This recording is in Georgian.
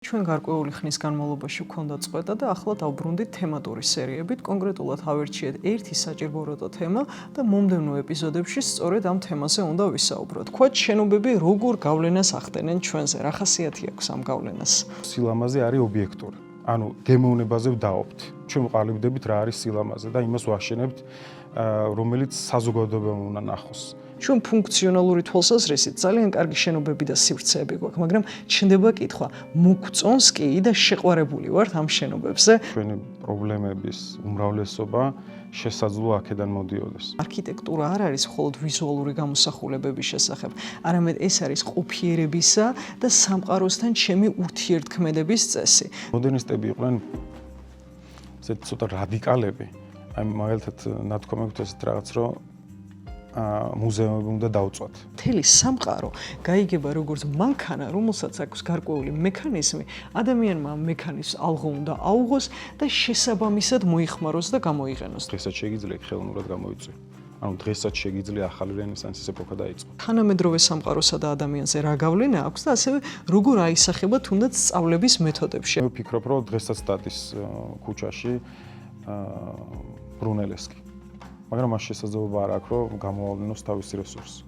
ჩვენ გარკვეული ხნის განმავლობაში გვქონდა წყვეტა და ახლა დავბრუნდით თემატური სერიებით. კონკრეტულად ავერჩიეთ ერთი საჭირობროტო თემა და მომდევნო ეპიზოდებში სწორედ ამ თემაზე უნდა ვისაუბროთ. თქვათ, შენობები როგორ გავლენას ახდენენ ჩვენზე, რა ხასიათი აქვს ამ გავლენას? სილამაზე არის ობიექტური. ანუ გემოვნებაზე ვდაობთ. ჩვენ ვყალიბდებით რა არის სილამაზე და იმას ვაშენებთ, რომელიც საზოგადოებამ უნდა ნახოს. ჩვენ ფუნქციონალური თვალსაზრისით ძალიან კარგი შენობები და სივრცეები გვაქვს, მაგრამ ჩნდება კითხვა, მოგწონს კი და შეყვარებული ვართ ამ შენობებზე? ჩვენი პრობლემების უმრავლესობა შესაძლოა აქედან მოდიოდეს. არქიტექტურა არ არის მხოლოდ ვიზუალური გამოსახულებების შესახებ, არამედ ეს არის ყოფიერებისა და სამყაროსთან ჩემი ურთიერთქმედების წესი. მოდერნისტები იყვნენ ესეთ ცოტა რადიკალები. აი მაგალითად ნათქვამი გვთ ესეთ რაღაც, რომ მუზეუმები უნდა დავწვათ. მთელი სამყარო გაიგება როგორც მანქანა, რომელსაც აქვს გარკვეული მექანიზმი, ადამიანმა ამ მექანიზმს ალღო უნდა აუღოს და შესაბამისად მოიხმაროს და გამოიყენოს. დღესაც შეგიძლია ხელოვნურად გამოიწვიო. ანუ დღესაც შეგიძლია ახალი რენესანსის ეპოქა დაიწყო. თანამედროვე სამყაროსა და ადამიანზე რა გავლენა აქვს და ასევე როგორ აისახება თუნდაც სწავლების მეთოდებში. მე ვფიქრობ, რომ დღესაც სტატის ქუჩაში ბრუნელესკი. მაგრამ მას შესაძლებლობა არ აქვს, რომ გამოავლინოს თავისი რესურსი.